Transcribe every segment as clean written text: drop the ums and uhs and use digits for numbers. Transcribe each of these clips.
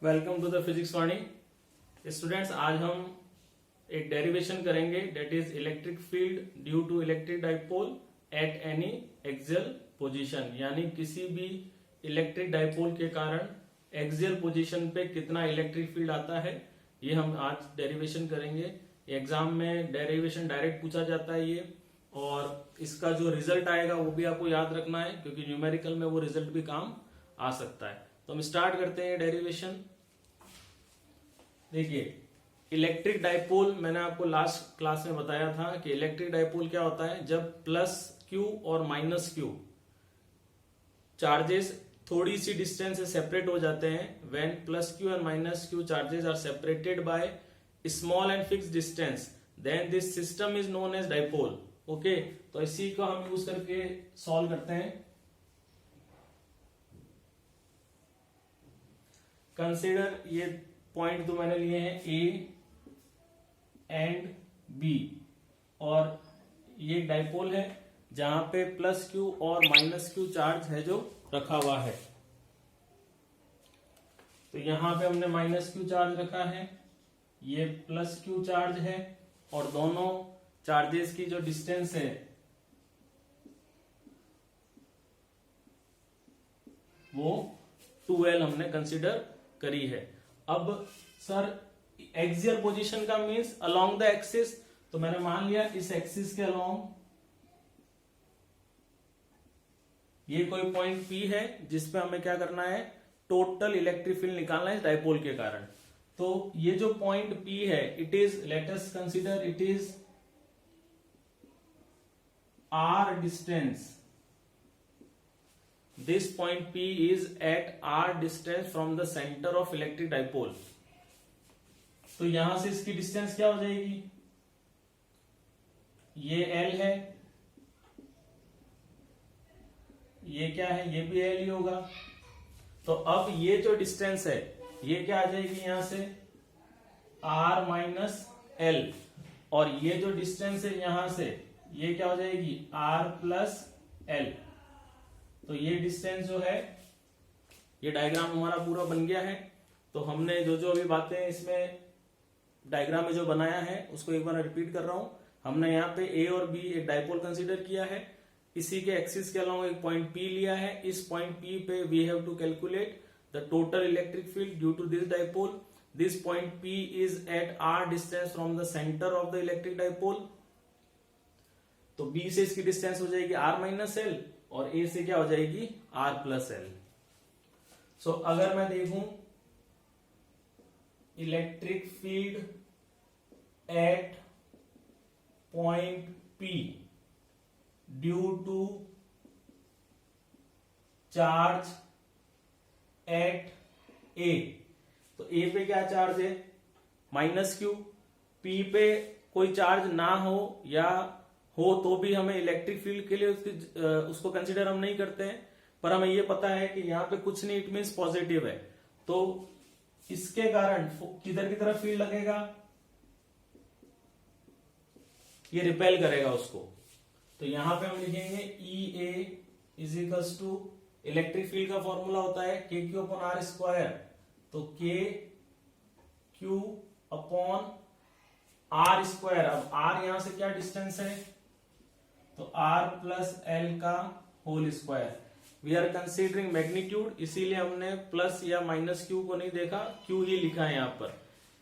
Welcome to the physics Vani. Students, आज हम एक डेरिवेशन करेंगे, that is electric field due to electric dipole at any axial position. यानी किसी भी इलेक्ट्रिक डाइपोल के कारण एक्सियल पोजीशन पे कितना इलेक्ट्रिक फील्ड आता है, ये हम आज डेरिवेशन करेंगे। एग्जाम में डेरिवेशन डायरेक्ट पूछा जाता है ये, और इसका जो रिजल्ट आएगा वो भी आपको याद रखना है, क्योंकि न्यूमेरिकल में वो रिजल्ट भी काम आ सकता है। तो हम स्टार्ट करते हैं डेरिवेशन। देखिए, इलेक्ट्रिक डाइपोल मैंने आपको लास्ट क्लास में बताया था कि इलेक्ट्रिक डाइपोल क्या होता है, जब प्लस क्यू और माइनस क्यू चार्जेस थोड़ी सी डिस्टेंस से सेपरेट हो जाते हैं। व्हेन प्लस क्यू और minus Q charges are separated by small and fix distance, then this system is known as dipole. Okay, तो इसी को हम यूज करके सॉल्व करते हैं। कंसिडर ये पॉइंट तो मैंने लिए हैं ए एंड बी, और ये डाइपोल है जहां पे प्लस क्यू और माइनस क्यू चार्ज है जो रखा हुआ है। तो यहां पे हमने माइनस क्यू चार्ज रखा है, ये प्लस क्यू चार्ज है, और दोनों चार्जेस की जो डिस्टेंस है वो 2L हमने कंसिडर करी है। अब सर, एक्सियल पोजीशन का मीन्स अलोंग द एक्सिस, तो मैंने मान लिया इस एक्सिस के अलोंग ये कोई पॉइंट P है जिसपे हमें क्या करना है, टोटल इलेक्ट्रिक फील्ड निकालना है डाइपोल के कारण। तो ये जो पॉइंट P है, it is, let us consider it is R distance. This point P is at R distance from the center of electric dipole. तो यहां से इसकी डिस्टेंस क्या हो जाएगी, ये L है, ये क्या है, ये भी L ही होगा। तो अब ये जो डिस्टेंस है ये क्या आ जाएगी यहां से, R माइनस L, और ये जो डिस्टेंस है यहां से ये क्या हो जाएगी, R प्लस L। तो ये डिस्टेंस जो है, ये डायग्राम हमारा पूरा बन गया है। तो हमने जो जो अभी बातें इसमें डायग्राम में जो बनाया है उसको एक बार रिपीट कर रहा हूं। हमने यहाँ पे ए और बी एक डाइपोल कंसीडर किया है, इसी के एक्सिस के अलावा एक पॉइंट पी लिया है। इस पॉइंट पी पे we have to calculate the total electric field due to this dipole. This point P is at R distance from the centre of the electric dipole. तो B से इसकी distance हो जाएगी are minus L, और ए से क्या हो जाएगी, आर प्लस एल। सो अगर मैं देखूं electric field at point P due to charge at A, तो ए पे क्या चार्ज है, माइनस क्यू। पी पे कोई चार्ज ना हो या हो तो भी हमें इलेक्ट्रिक फील्ड के लिए उसको कंसीडर हम नहीं करते हैं, पर हमें ये पता है कि यहाँ पे कुछ नहीं, इट मीन्स पॉजिटिव है। तो इसके कारण किधर की तरफ फील्ड लगेगा, ये रिपेल करेगा उसको। तो यहां पे हम लिखेंगे E A is equals to, electric field का फॉर्मूला होता है K Q upon R square. तो K Q upon R square. अब आर यहां से क्या डिस्टेंस है, तो आर प्लस एल का whole square. We are considering magnitude, इसीलिए हमने प्लस या माइनस क्यू को नहीं देखा, क्यू ही लिखा है यहां पर।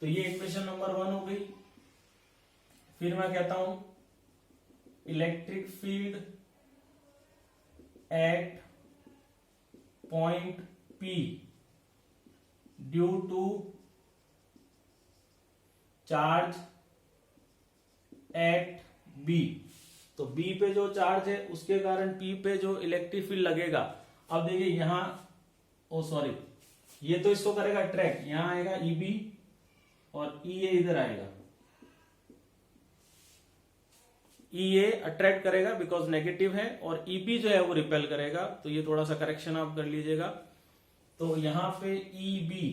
तो ये इक्वेशन नंबर 1 हो गई। फिर मैं कहता हूं electric field at point P due to charge at B. तो बी पे जो चार्ज है उसके कारण पी पे जो इलेक्ट्रिक फील्ड लगेगा, अब देखिए यहां, ओ सॉरी, ये तो इसको करेगा ट्रैक, यहां आएगा ई बी और ई ए इधर आएगा। ई ए अट्रैक्ट करेगा बिकॉज नेगेटिव है, और ई बी जो है वो रिपेल करेगा। तो ये थोड़ा सा करेक्शन आप कर लीजिएगा। तो यहां पे ई बी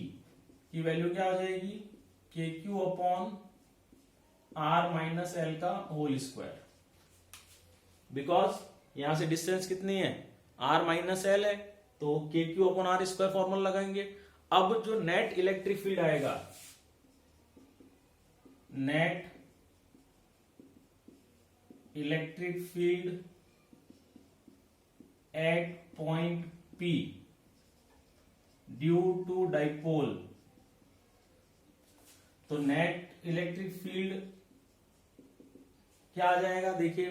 की वैल्यू क्या हो जाएगी, K Q upon R minus L का होल स्क्वायर। बिकॉज यहां से डिस्टेंस कितनी है, आर माइनस एल है, तो K Q upon R square formula लगाएंगे। अब जो नेट इलेक्ट्रिक फील्ड आएगा, net electric field at point P due to dipole, तो नेट इलेक्ट्रिक फील्ड क्या आ जाएगा, देखिए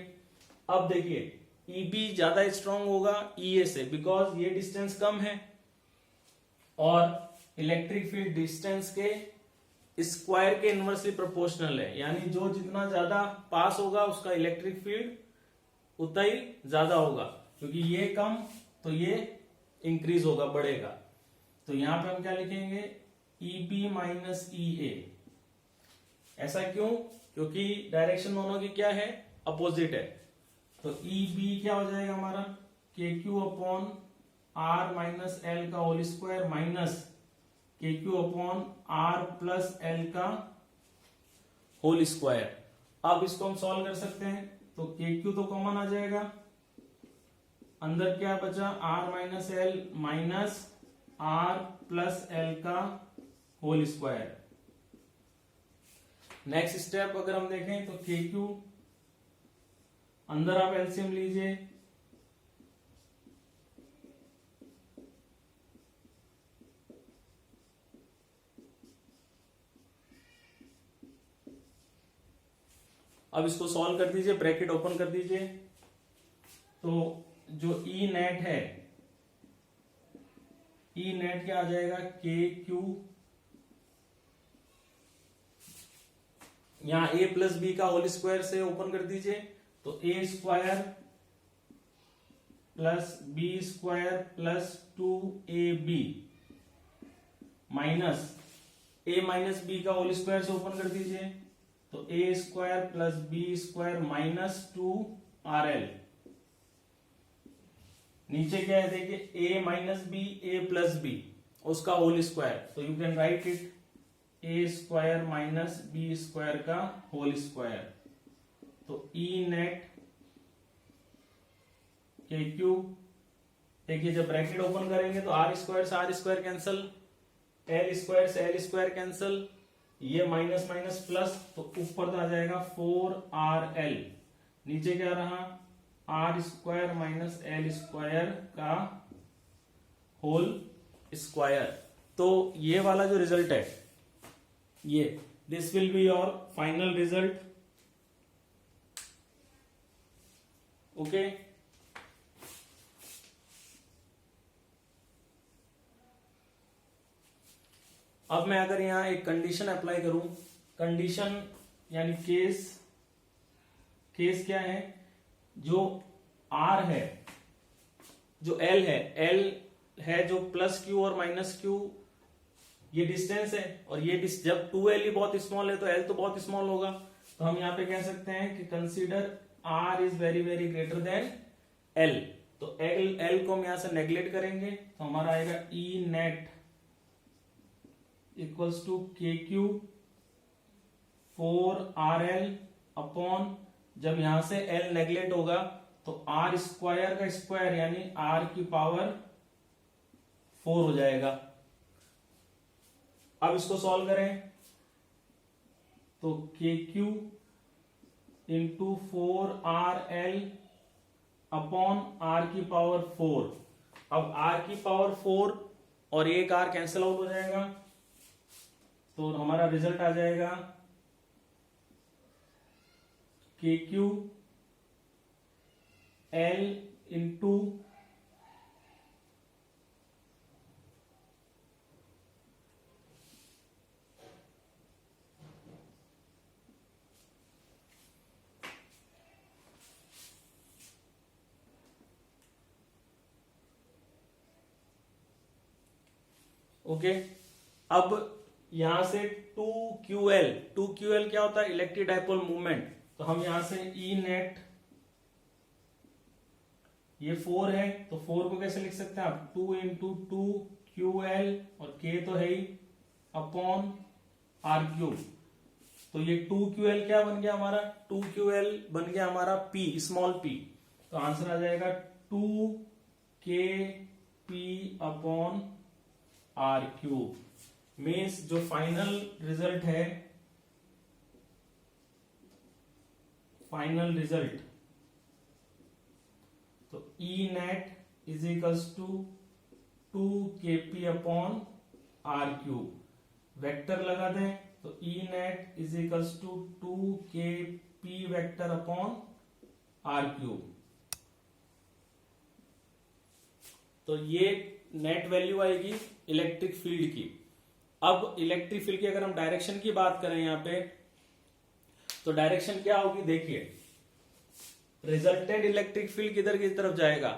अब देखिए EB ज्यादा स्ट्रांग होगा EA से, बिकॉज ये डिस्टेंस कम है और इलेक्ट्रिक फील्ड डिस्टेंस के स्क्वायर के इनवर्सली प्रोपोर्शनल है, यानी जो जितना ज्यादा पास होगा उसका इलेक्ट्रिक फील्ड उतना ही ज्यादा होगा, क्योंकि ये कम तो ये इंक्रीज होगा, बढ़ेगा। तो यहां पे हम क्या लिखेंगे, EB माइनस EA। ऐसा क्यों, क्योंकि डायरेक्शन दोनों की क्या है, अपोजिट है। तो EB क्या हो जाएगा हमारा, KQ upon R minus L का whole square minus KQ upon R plus L का होल स्क्वायर। अब इसको हम सॉल्व कर सकते हैं, तो KQ तो कॉमन आ जाएगा, अंदर क्या बचा R minus L minus R plus L का होल स्क्वायर। नेक्स्ट स्टेप अगर हम देखें तो KQ, अंदर आप एलसीएम लीजिए, अब इसको सॉल्व कर दीजिए, ब्रैकेट ओपन कर दीजिए। तो जो ई नेट है, ई नेट क्या आ जाएगा, KQ, यहां A प्लस बी का होल स्क्वायर से ओपन कर दीजिए, तो A square plus B square plus 2AB minus A minus B का होल स्क्वायर से ओपन कर दीजिए, तो A square plus B square minus 2RL। नीचे क्या है देखिए, A minus B, A plus B, उसका होल स्क्वायर, तो you can write it A square minus B square का होल स्क्वायर। तो E नेट KQ, देखिए जब ब्रैकेट ओपन करेंगे तो R स्क्वायर से R square cancel, L square से L स्क्वायर कैंसल, ये माइनस माइनस प्लस, तो ऊपर आ जाएगा 4RL, नीचे क्या रहा R square minus L square का होल स्क्वायर। तो ये वाला जो रिजल्ट है, ये this will be your final result. Okay, अब मैं अगर यहां एक कंडीशन अप्लाई करूं, कंडीशन यानी केस क्या है, जो R है, जो L है जो प्लस Q और माइनस Q, ये डिस्टेंस है, और ये जब 2L ही बहुत स्मॉल है तो L तो बहुत स्मॉल होगा, तो हम यहां पे कह सकते हैं कि consider R is very very greater than L। तो L को हम यहां से नेग्लेक्ट करेंगे, तो हमारा आएगा E net equals to KQ 4RL upon, जब यहां से L नेग्लेक्ट होगा तो R स्क्वायर का स्क्वायर यानी R की पावर 4 हो जाएगा। अब इसको सॉल्व करें, तो KQ into 4RL upon R की पावर 4। अब R की पावर 4 और एक R कैंसिल आउट हो जाएगा, तो हमारा रिजल्ट आ जाएगा KQ L इंटू ओके। अब यहां से 2QL क्या होता है, इलेक्ट्रिक डाइपोल मूवमेंट, तो हम यहां से E नेट, ये 4 है तो 4 को कैसे लिख सकते हैं आप, 2 इंटू 2QL, और K तो है ही, अपॉन R3। तो ये 2QL क्या बन गया हमारा, 2QL बन गया हमारा P, स्मॉल p, तो आंसर आ जाएगा 2KP upon R cube. Means जो फाइनल रिजल्ट है, फाइनल रिजल्ट, तो E net is equals to 2kp upon R cube. Vector लगा दें तो E net is equals to 2kp vector upon R cube. तो ये नेट वैल्यू आएगी electric field की। अब इलेक्ट्रिक फील्ड की अगर हम डायरेक्शन की बात करें यहां पे, तो डायरेक्शन क्या होगी, देखिए रिजल्टेंट इलेक्ट्रिक फील्ड किधर की तरफ जाएगा,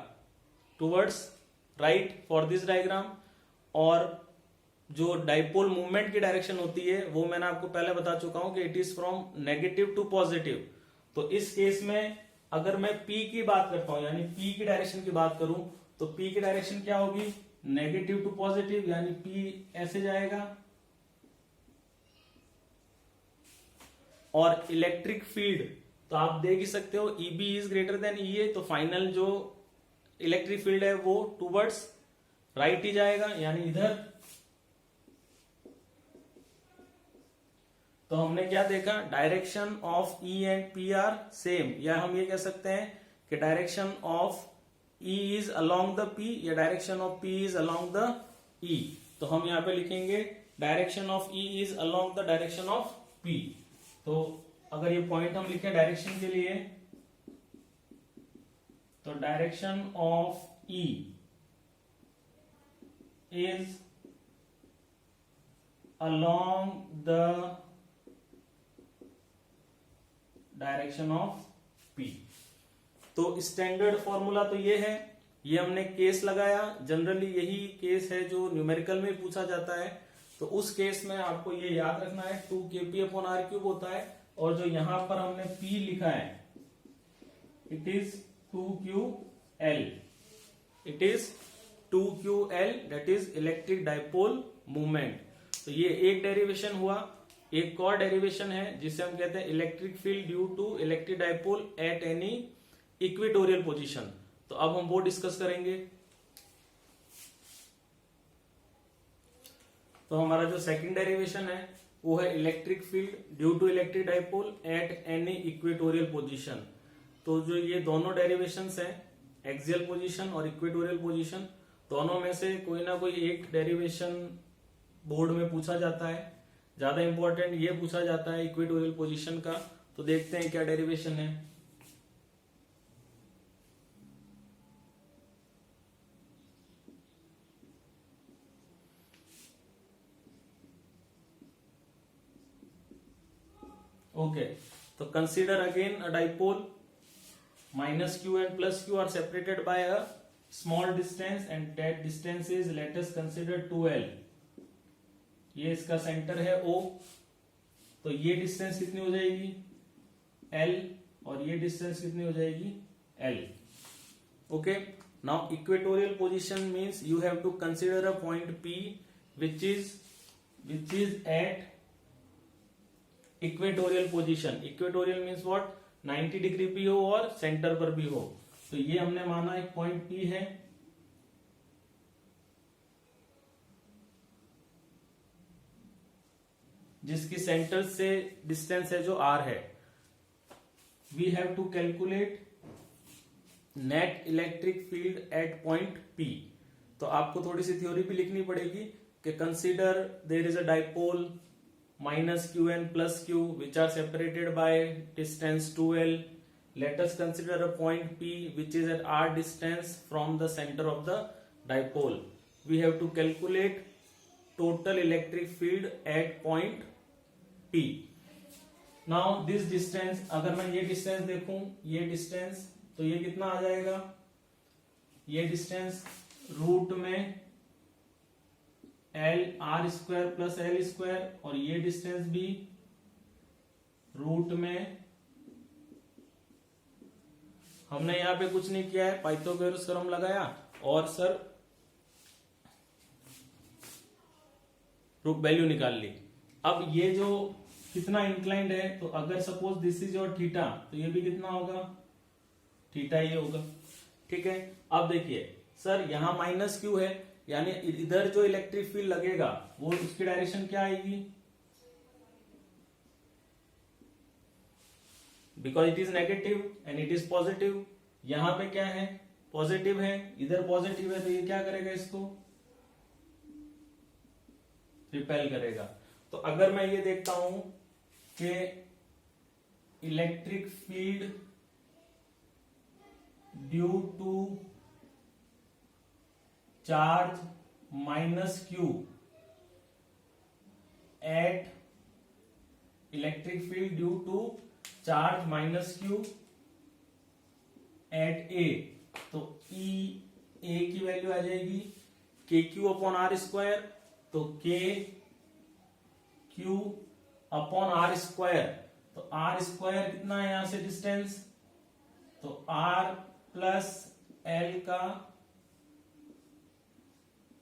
towards right for this diagram. और जो डाइपोल मूवमेंट की डायरेक्शन होती है वो मैंने आपको पहले बता चुका हूं कि it is from negative to positive. तो इस केस में अगर मैं P की बात करता हूं, यानी P की डायरेक्शन की बात करूं, तो P की डायरेक्शन क्या होगी, नेगेटिव टू पॉजिटिव, यानी P ऐसे जाएगा। और इलेक्ट्रिक फील्ड तो आप देख ही सकते हो EB is greater than EA, तो फाइनल जो इलेक्ट्रिक फील्ड है वो टूवर्ड्स राइट ही जाएगा, यानी इधर। तो हमने क्या देखा, direction of E and P are same, या हम ये कह सकते हैं कि direction of E is along the P या direction of P is along the E। तो हम यहां पे लिखेंगे direction of E is along the direction of P। तो अगर ये पॉइंट हम लिखें डायरेक्शन के लिए, तो direction of E is along the direction of P। तो स्टैंडर्ड फॉर्मूला तो ये है, ये हमने केस लगाया। जनरली यही केस है जो न्यूमेरिकल में पूछा जाता है। तो उस केस में आपको ये याद रखना है 2kp अपॉन आर क्यूब होता है, और जो यहां पर हमने P लिखा है it is 2ql, it is 2ql, that is electric dipole movement. तो ये एक डेरिवेशन हुआ। एक और डेरिवेशन है जिसे हम कहते हैं electric field due to electric dipole at any equatorial position. तो अब हम वो डिस्कस करेंगे। तो हमारा जो सेकंड डेरिवेशन है वो है electric field due to electric dipole at any equatorial position. तो जो ये दोनों डेरिवेशंस हैं, एक्सियल पोजीशन और इक्वेटोरियल पोजीशन, दोनों में से कोई ना कोई एक डेरिवेशन बोर्ड में पूछा जाता है। ज्यादा इंपॉर्टेंट ये पूछा जाता है इक्वेटोरियल पोजीशन का। तो देखते हैं क्या डेरिवेशन है। ओके, तो consider again a dipole minus q and plus q are separated by a small distance and that distance is, let us consider 2l। ये इसका सेंटर है O। तो ये डिस्टेंस कितनी हो जाएगी L, और ये डिस्टेंस कितनी हो जाएगी L। Okay, now equatorial position means you have to consider a point P which is at equatorial position. Equatorial means what, 90 degree भी हो और सेंटर पर भी हो। तो ये हमने माना एक पॉइंट P है। जिसकी सेंटर से डिस्टेंस है जो R है। We have to calculate net electric field at point P। तो आपको थोड़ी सी थ्योरी भी लिखनी पड़ेगी कि consider there is a dipole minus q and plus q which are separated by distance 2l. Let us consider a point P which is at r distance from the center of the dipole. We have to calculate total electric field at point P. Now this distance, अगर मैं ये distance देखूं, ये distance, तो ये कितना आ जाएगा, ये distance रूट में L R square plus L square, और ये डिस्टेंस भी रूट में, हमने यहां पे कुछ नहीं किया है, पाइथागोरस थ्योरम लगाया और सर वैल्यू निकाल ली। अब ये जो कितना इंक्लाइंड है, तो अगर suppose this is your theta, तो ये भी कितना होगा, थीटा ये होगा। ठीक है, अब देखिए सर यहां माइनस क्यू है, यानी इधर जो इलेक्ट्रिक फील्ड लगेगा वो उसकी डायरेक्शन क्या आएगी, because it is negative and it is positive. यहां पे क्या है, पॉजिटिव है, इधर पॉजिटिव है, तो ये क्या करेगा, इसको रिपेल करेगा। तो अगर मैं ये देखता हूं कि electric field due to charge minus Q at electric field due to charge minus Q at A, तो ई ए की वैल्यू आ जाएगी K Q upon R square, तो K Q upon R square, तो आर स्क्वायर कितना है यहां से distance, तो आर प्लस एल का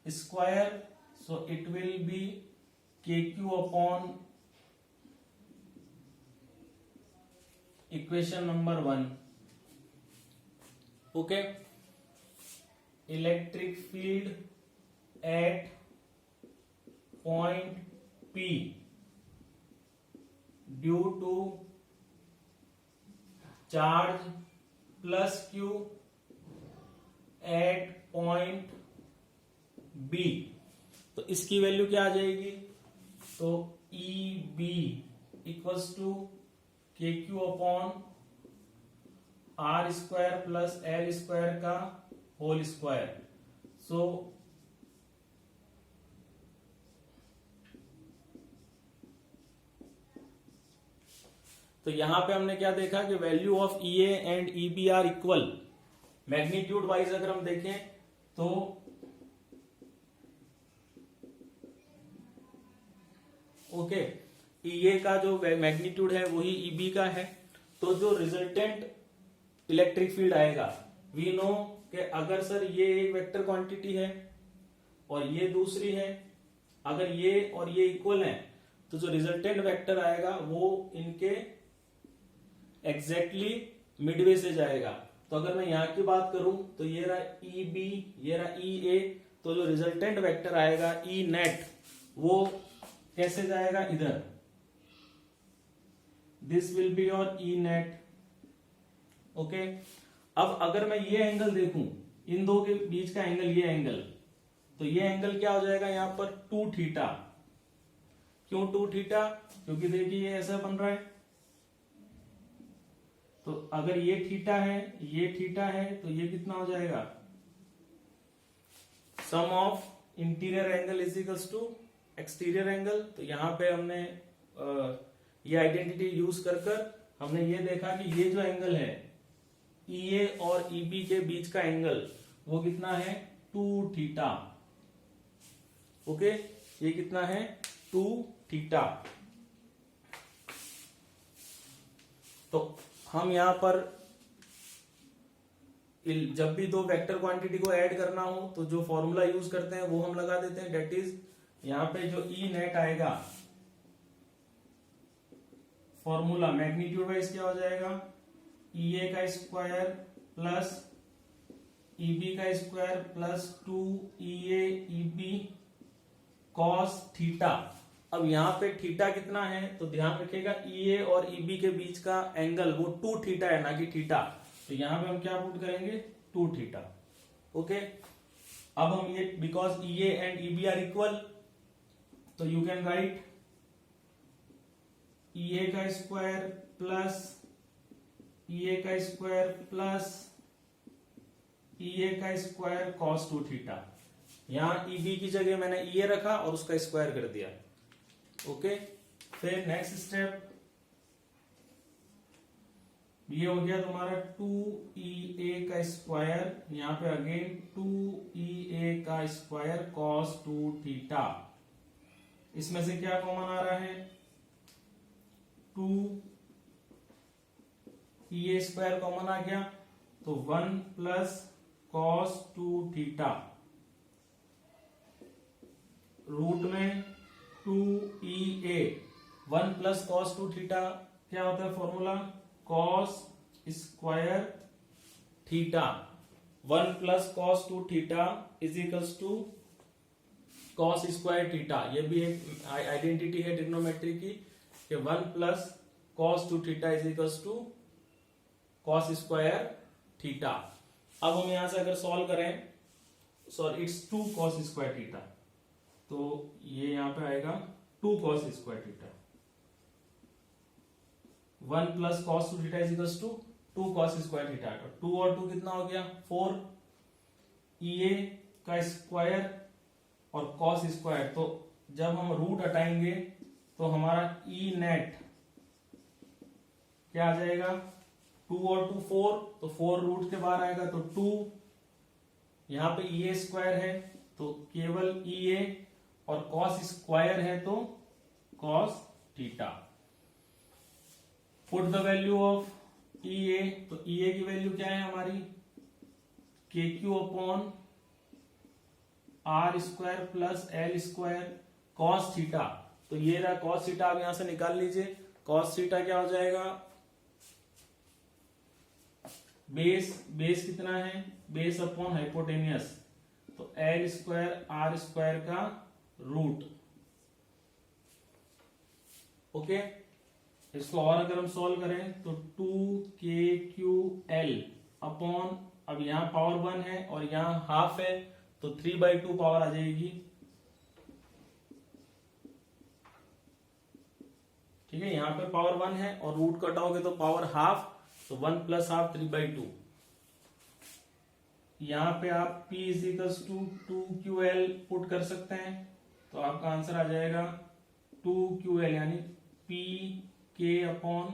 square, so it will be K Q upon equation number 1। Okay, electric field at point P due to charge plus Q at point B, तो इसकी वैल्यू क्या आ जाएगी, तो E B equals to K Q upon R square plus L square का whole square. So तो यहां पे हमने क्या देखा कि value of E A and E B are equal. Magnitude wise अगर हम देखें तो ओके, ई ए का जो मैग्नीट्यूड है वही ई बी का है, तो जो रिजल्टेंट इलेक्ट्रिक फील्ड आएगा, वी नो कि अगर सर ये एक वेक्टर क्वांटिटी है और ये दूसरी है, अगर ये और ये इक्वल हैं, तो जो रिजल्टेंट वेक्टर आएगा वो इनके एग्जैक्टली मिडवे से जाएगा। तो अगर मैं यहां की बात करूं तो ये रहा ई बी, ये रहा ई ए, तो जो रिजल्टेंट वेक्टर आएगा ई नेट वो कैसे जाएगा, इधर, this will be your E net. Okay, अब अगर मैं ये एंगल देखूं, इन दो के बीच का एंगल, ये एंगल, तो ये एंगल क्या हो जाएगा यहां पर 2 थीटा। क्यों 2 थीटा, क्योंकि देखिए ये ऐसा बन रहा है, तो अगर ये थीटा है, ये थीटा है, तो ये कितना हो जाएगा, sum of interior angle is equals to exterior angle. तो यहां पे हमने ये आइडेंटिटी यूज कर हमने ये देखा कि ये जो एंगल है ई ए और ई बी के बीच का एंगल वो कितना है, 2 थीटा। ओके, ये कितना है, 2 थीटा। तो हम यहां पर जब भी दो वेक्टर क्वांटिटी को ऐड करना हो तो जो फॉर्मूला यूज करते हैं वो हम लगा देते हैं, डेट इज यहां पे जो ई नेट आएगा, फॉर्मूला मैग्नीट्यूड वाइज क्या हो जाएगा, ई ए का स्क्वायर प्लस ई बी का स्क्वायर प्लस 2 ई ए ई बी कॉस थीटा। अब यहां पे थीटा कितना है, तो ध्यान रखिएगा ई ए और ई बी के बीच का एंगल वो 2 थीटा है, ना कि थीटा। तो यहां पे हम क्या पुट करेंगे, 2 थीटा। ओके, अब हम ये because E A and E B are equal, तो you can write E A का स्क्वायर प्लस ई ए का स्क्वायर प्लस ई ए का स्क्वायर कॉस 2 थीटा। यहां ई बी की जगह मैंने ई ए रखा और उसका स्क्वायर कर दिया। ओके, फिर नेक्स्ट स्टेप ये हो गया तुम्हारा 2e a का स्क्वायर, यहां पे अगेन 2e a का स्क्वायर कॉस 2 थीटा। इसमें से क्या कॉमन आ रहा है, 2e a स्क्वायर कॉमन आ गया, तो 1 प्लस कॉस 2 थीटा रूट में 2e a, 1 plus cos 2 theta क्या होता है formula, cos square theta. 1 plus cos 2 theta is equals to cos square theta, ये भी एक आइडेंटिटी है ट्रिग्नोमेट्री की कि 1 plus cos 2 theta is equals to cos square theta. अब हम यहां से अगर सॉल्व करें, sorry it's 2 cos square theta, तो ये यहां पे आएगा 2 cos square theta. 1 plus cos 2 theta is equals to 2 cos square theta. 2 और 2 कितना हो गया 4, ए का स्क्वायर और कॉस स्क्वायर, तो जब हम रूट हटाएंगे तो हमारा ई नेट क्या आ जाएगा 2 और 2 4, तो 4 रूट के बाहर आएगा तो 2, यहां पे ए स्क्वायर है तो केवल ए और कॉस स्क्वायर है तो cos theta. Put the value of A, तो ए की वैल्यू क्या है हमारी K Q upon R square plus L square cos theta, तो ये रहा कॉस थीटा। आप यहां से निकाल लीजिए, कॉस थीटा क्या हो जाएगा, बेस कितना है, बेस अपॉन हाइपोटेनियस, तो एल स्क्वायर आर स्क्वायर का रूट। ओके, इसको और अगर हम सॉल्व करें तो 2kql अपॉन, अब यहां पावर 1 है और यहां हाफ है तो 3/2 पावर आ जाएगी। ठीक है, यहां पे पावर 1 है और रूट कटाओगे तो पावर हाफ, तो 1 प्लस हाफ 3/2। यहां पे आप p is equals to 2ql put कर सकते हैं, तो आपका आंसर आ जाएगा 2ql यानी p k upon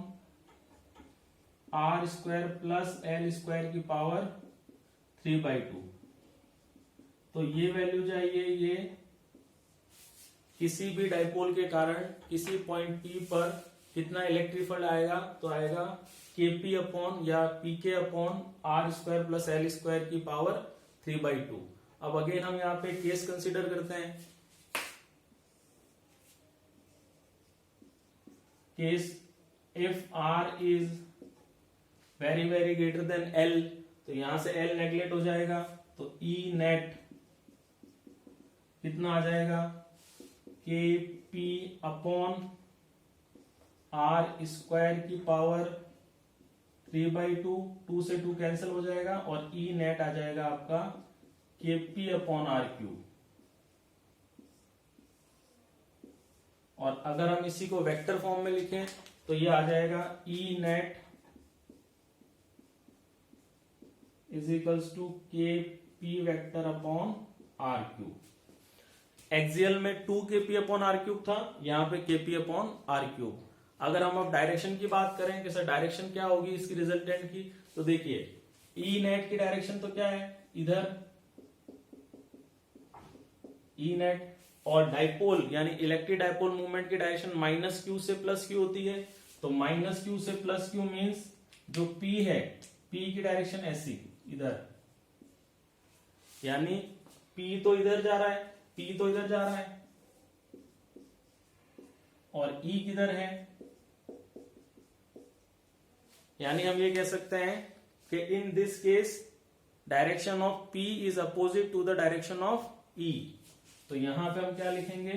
R square plus L square की पावर 3/2। तो ये वैल्यू चाहिए, ये किसी भी डाइपोल के कारण किसी पॉइंट P पर कितना इलेक्ट्रिक फील्ड आएगा, तो आएगा Kp अपॉन या Pk upon R square plus L square की पावर 3/2। अब अगेन हम यहाँ पे केस कंसीडर करते हैं, case if R is very very greater than L, तो यहां से L नेगलेक्ट हो जाएगा, तो E नेट कितना आ जाएगा Kp अपॉन आर स्क्वायर की पावर 3/2, 2 से 2 कैंसिल हो जाएगा और E नेट आ जाएगा आपका Kp अपॉन आर क्यूब। और अगर हम इसी को वेक्टर फॉर्म में लिखें तो ये आ जाएगा E net is equals to Kp vector upon R cube. Axial में 2 Kp अपॉन आर क्यूब था, यहां पे Kp अपॉन आर क्यूब। अगर हम अब डायरेक्शन की बात करें कि सर डायरेक्शन क्या होगी इसकी रिजल्टेंट की, तो देखिए ई नेट की डायरेक्शन तो क्या है इधर ई नेट, और डाइपोल यानी इलेक्ट्रिक डाइपोल मूवमेंट की डायरेक्शन माइनस क्यू से प्लस क्यू होती है, तो माइनस क्यू से प्लस क्यू मीन्स जो P है P की डायरेक्शन ऐसी इधर, यानी P तो इधर जा रहा है, P तो इधर जा रहा है और E किधर है, यानी हम ये कह सकते हैं कि in this case direction of P is opposite to the direction of E। तो यहां पे हम क्या लिखेंगे,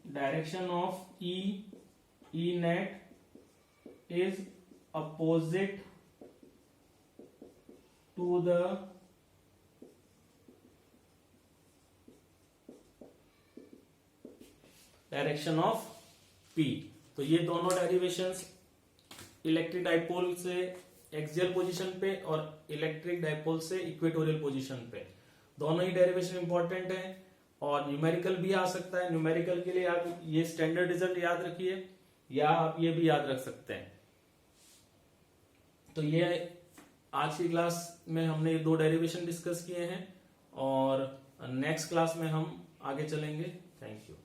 direction of E net is opposite to the direction of P। तो ये दोनों डेरिवेशंस इलेक्ट्रिक डाइपोल से एक्सियल पोजीशन पे और इलेक्ट्रिक डाइपोल से इक्वेटोरियल पोजीशन पे, दोनों ही डेरिवेशन इंपॉर्टेंट है और न्यूमेरिकल भी आ सकता है। न्यूमेरिकल के लिए आप ये स्टैंडर्ड रिजल्ट याद रखिए या आप ये भी याद रख सकते हैं। तो ये आज की क्लास में हमने ये 2 डेरिवेशन डिस्कस किए हैं और नेक्स्ट क्लास में हम आगे चलेंगे। Thank you.